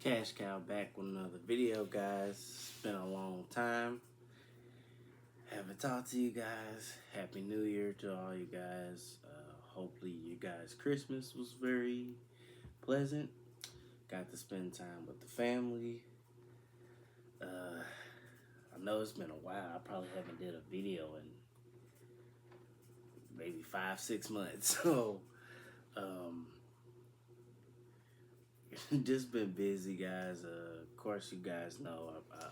Cash Cow back with another video, guys. It's been a long time. Haven't talked to you guys. Happy New Year to all you guys. Hopefully you guys' Christmas was very pleasant. Got to spend time with the family. I know it's been a while. I probably haven't did a video in maybe 5-6 months. So, just been busy, guys. Of course, you guys know I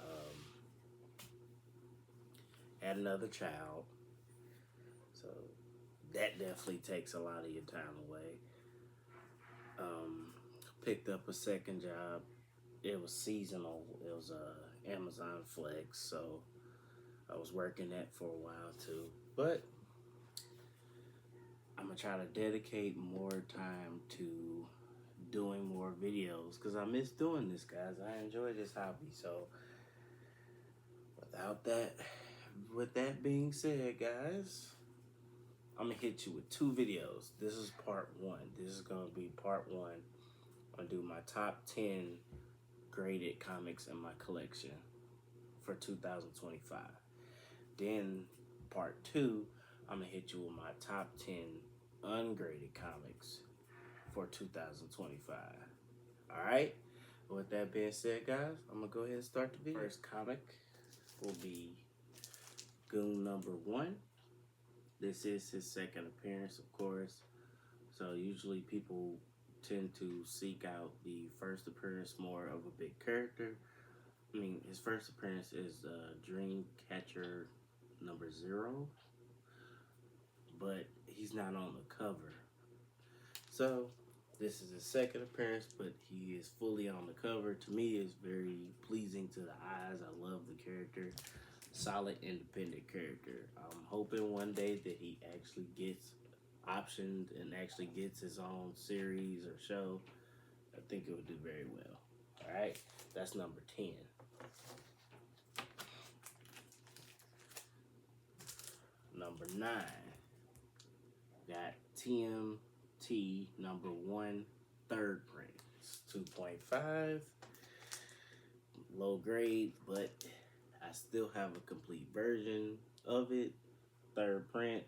had another child, so that definitely takes a lot of your time away. Picked up a second job. It was seasonal. It was Amazon Flex, so I was working that for a while too. But I'm gonna try to dedicate more time to doing more videos because I miss doing this, guys. I enjoy this hobby. So with that being said, guys, I'm gonna hit you with 2 videos. This is part 1. This is gonna be part 1. I'm gonna do my top 10 graded comics in my collection for 2025. Then part 2, I'm gonna hit you with my top 10 ungraded comics for 2025. All right. With that being said, guys, I'm gonna go ahead and start the video. First comic will be Goon number 1. This is his second appearance, of course. So usually people tend to seek out the first appearance more of a big character. I mean, his first appearance is Dreamcatcher number 0, but he's not on the cover. So this is his second appearance, but he is fully on the cover. To me, it's very pleasing to the eyes. I love the character. Solid, independent character. I'm hoping one day that he actually gets optioned and actually gets his own series or show. I think it would do very well. All right, that's number 10. Number 9, got TMT number 1 third print. It's 2.5, low grade, but I still have a complete version of it. Third print.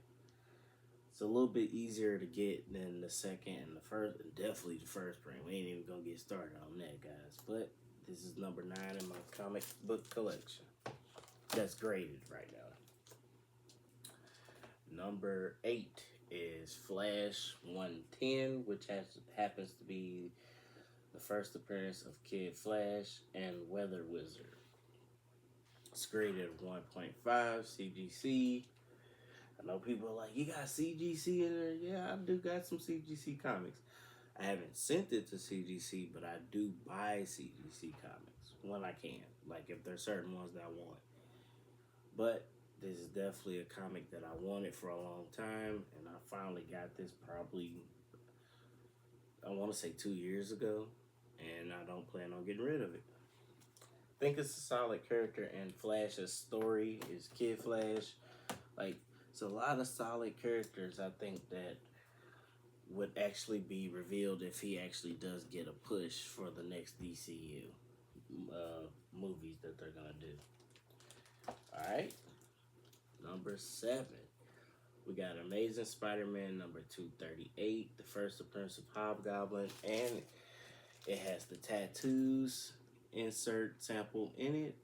It's a little bit easier to get than the second and the first, and definitely the first print. We ain't even gonna get started on that, guys. But this is number 9 in my comic book collection. That's graded right now. Number 8 is Flash 110, which happens to be the first appearance of Kid Flash and Weather Wizard. It's graded 1.5 CGC. I know people are like, you got CGC in there? Yeah, I do got some CGC comics. I haven't sent it to CGC, but I do buy CGC comics when I can. Like if there's certain ones that I want. But this is definitely a comic that I wanted for a long time, and I finally got this probably, I want to say 2 years ago, and I don't plan on getting rid of it. I think it's a solid character, and Flash's story is Kid Flash. Like, it's a lot of solid characters, I think, that would actually be revealed if he actually does get a push for the next DCU movies that they're gonna do. Alright, number 7. We got Amazing Spider-Man number 238, the first appearance of Hobgoblin, and it has the tattoos insert sample in it.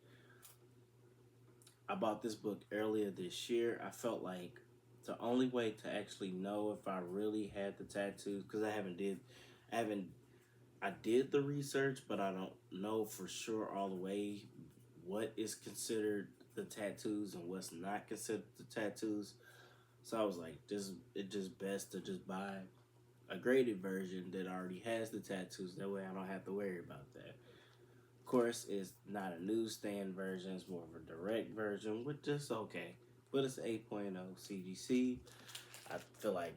I bought this book earlier this year. I felt like the only way to actually know if I really had the tattoos, because I did the research, but I don't know for sure all the way what is considered the tattoos and what's not considered the tattoos. So I was like, it's just best to just buy a graded version that already has the tattoos. That way I don't have to worry about that. Of course, it's not a newsstand version. It's more of a direct version, which is okay. But it's 8.0 CGC. I feel like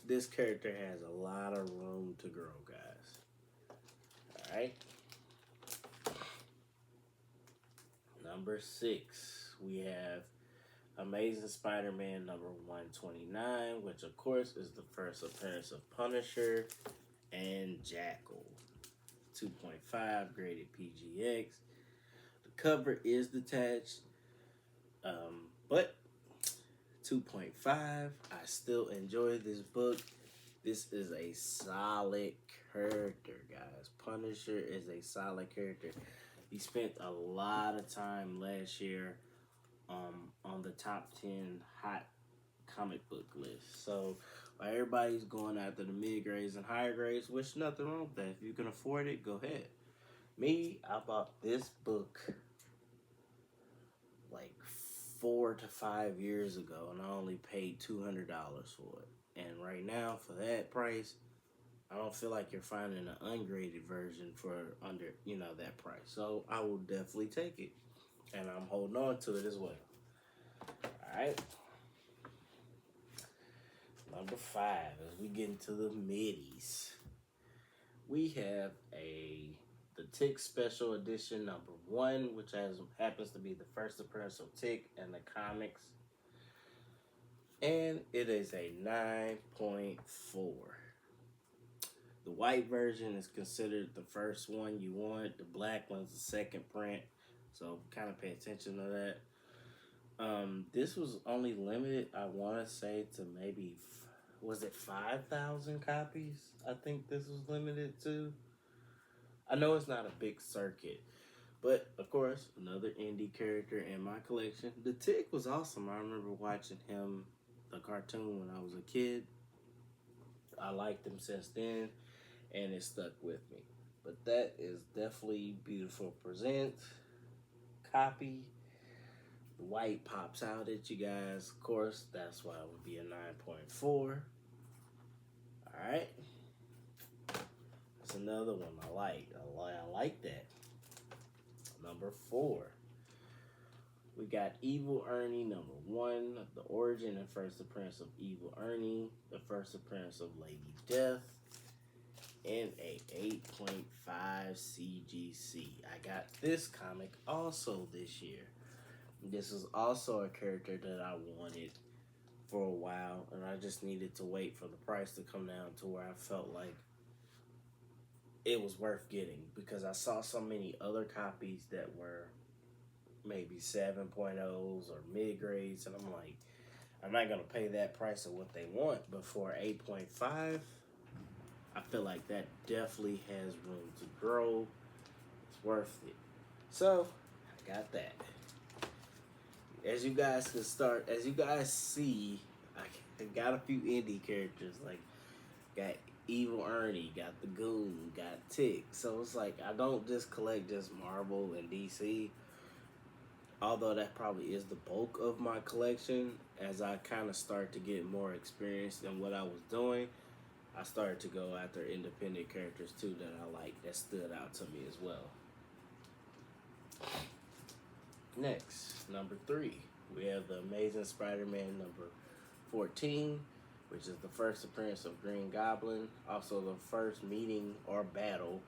this character has a lot of room to grow, guys. Alright. Number 6, we have Amazing Spider-Man number 129, which of course is the first appearance of Punisher and Jackal. 2.5 graded PGX. The cover is detached, but 2.5. I still enjoy this book. This is a solid character, guys. Punisher is a solid character. He spent a lot of time last year on the top 10 hot comic book list. So while everybody's going after the mid grades and higher grades, which nothing wrong with that. If you can afford it, go ahead. Me, I bought this book like 4 to 5 years ago, and I only paid $200 for it. And right now, for that price, I don't feel like you're finding an ungraded version for under, that price. So I will definitely take it. And I'm holding on to it as well. Alright. Number 5, as we get into the middies, we have the Tick Special Edition number 1, which happens to be the first appearance of Tick in the comics. And it is a 9.4. The white version is considered the first one you want. The black one's the second print. So kind of pay attention to that. This was only limited, I want to say, to maybe, was it 5,000 copies? I think this was limited to. I know it's not a big circuit, but of course, another indie character in my collection. The Tick was awesome. I remember watching him, the cartoon, when I was a kid. I liked him since then, and it stuck with me. But that is definitely beautiful present copy. The white pops out at you guys. Of course, that's why it would be a 9.4. Alright. That's another one I like. I like that. Number 4. We got Evil Ernie number 1. The origin and first appearance of Evil Ernie. The first appearance of Lady Death. And a 8.5 CGC. I got this comic also this year. This is also a character that I wanted for a while, and I just needed to wait for the price to come down to where I felt like it was worth getting, because I saw so many other copies that were maybe 7.0s or mid grades, and I'm like, I'm not gonna pay that price of what they want. But for 8.5, I feel like that definitely has room to grow. It's worth it. So I got that. As you guys see, I got a few indie characters, like got Evil Ernie, got the Goon, got Tick. So it's like I don't just collect just Marvel and DC. Although that probably is the bulk of my collection, as I kind of start to get more experience in what I was doing, I started to go after independent characters too that I like, that stood out to me as well. Next, number 3, we have the Amazing Spider-Man number 14, which is the first appearance of Green Goblin, also the first meeting or battle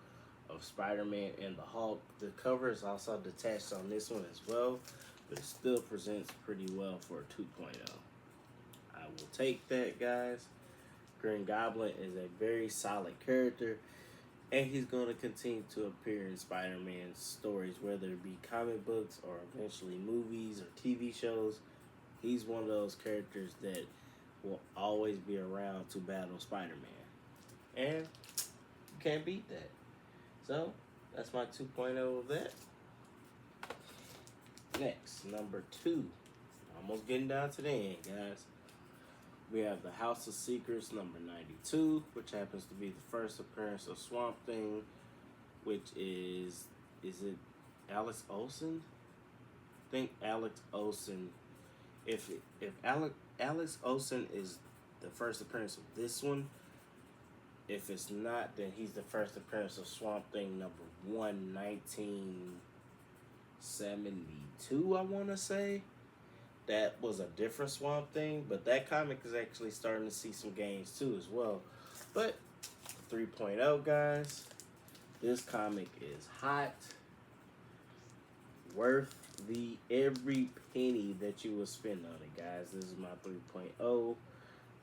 of Spider-Man and the Hulk. The cover is also detached on this one as well, but it still presents pretty well for a 2.0. I will take that, guys. Green Goblin is a very solid character, and he's going to continue to appear in Spider-Man's stories, whether it be comic books or eventually movies or TV shows. He's one of those characters that will always be around to battle Spider-Man. And you can't beat that. So, that's my 2.0 of that. Next, number 2. Almost getting down to the end, guys. We have the House of Secrets number 92, which happens to be the first appearance of Swamp Thing, which is it Alex Olsen? I think Alex Olsen. If Alex Olsen is the first appearance of this one, if it's not, then he's the first appearance of Swamp Thing number 1, 1972, I want to say. That was a different Swamp Thing, but that comic is actually starting to see some gains too as well. But 3.0, guys, this comic is hot, worth the every penny that you will spend on it, guys. This is my 3.0.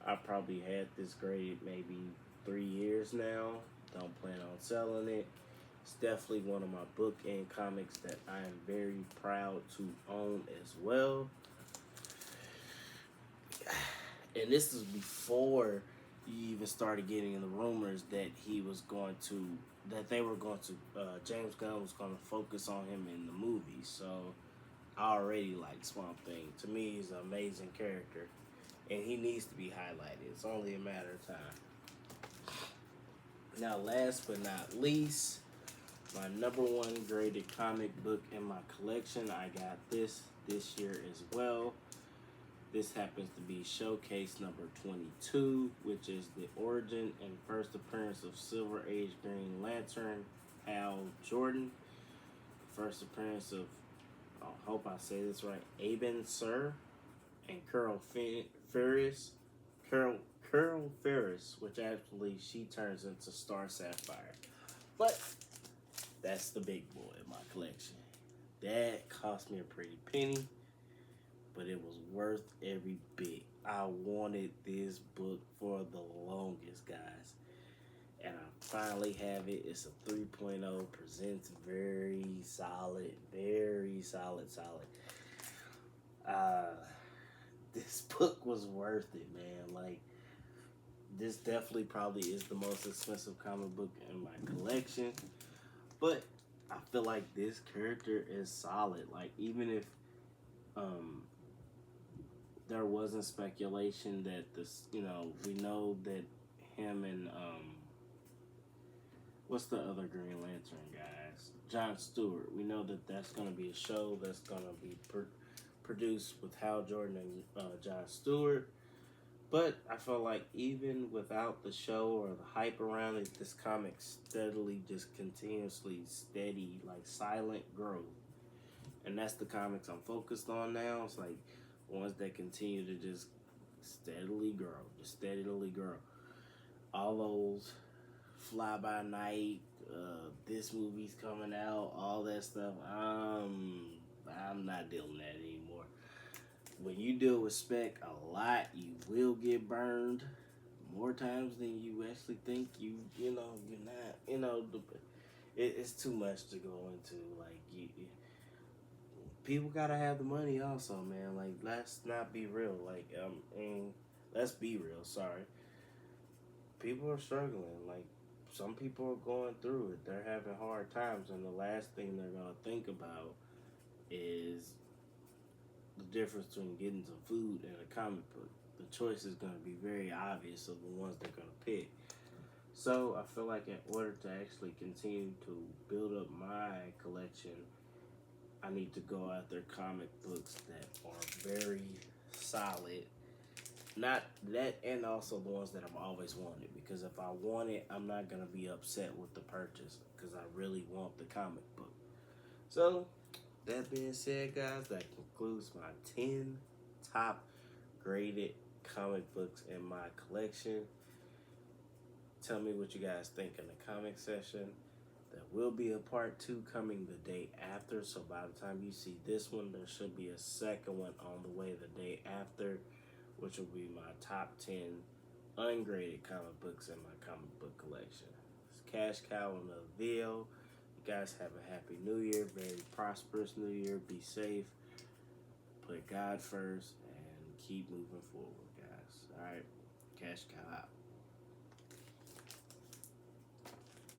I probably had this graded maybe 3 years now. Don't plan on selling it. It's definitely one of my book and comics that I am very proud to own as well. And this is before you even started getting the rumors that he was going to, that they were going to, James Gunn was going to focus on him in the movie. So I already like Swamp Thing. To me, he's an amazing character, and he needs to be highlighted. It's only a matter of time. Now, last but not least, my number one graded comic book in my collection. I got this year as well. This happens to be Showcase number 22, which is the origin and first appearance of Silver Age Green Lantern, Hal Jordan. First appearance of, I hope I say this right, Aben Sur and Ferris. Carol Ferris, which actually she turns into Star Sapphire. But that's the big boy in my collection. That cost me a pretty penny, but it was worth every bit. I wanted this book for the longest, guys. And I finally have it. It's a 3.0, presents very solid, solid. This book was worth it, man. Like, this definitely probably is the most expensive comic book in my collection. But I feel like this character is solid. Like, even if there wasn't speculation that this, we know that him and what's the other Green Lantern guys? John Stewart. We know that that's going to be a show that's going to be produced with Hal Jordan and John Stewart. But I feel like even without the show or the hype around it, this comic steadily, just continuously steady, like silent growth. And that's the comics I'm focused on now. It's like ones that continue to just steadily grow. All those fly by night, this movie's coming out, all that stuff. I'm not dealing with that anymore. When you deal with spec a lot, you will get burned more times than you actually think. You're not. It's too much to go into. Like, people gotta have the money also, man. Like, let's not be real. Like, let's be real. Sorry, people are struggling. Like, some people are going through it. They're having hard times, and the last thing they're gonna think about is the difference between getting some food and a comic book. The choice is going to be very obvious of the ones they're going to pick. So I feel like in order to actually continue to build up my collection, I need to go after comic books that are very solid. Not that, and also the ones that I've always wanted. Because if I want it, I'm not going to be upset with the purchase because I really want the comic book. So, that being said, guys, that concludes my 10 top graded comic books in my collection. Tell me what you guys think in the comment section. There will be a part 2 coming the day after, so by the time you see this one, there should be a second one on the way the day after, which will be my top 10 ungraded comic books in my comic book collection. It's Cash Cow in the video. You guys have a happy new year, very prosperous new year. Be safe, put God first, and keep moving forward, guys. All right, Cash Cow out.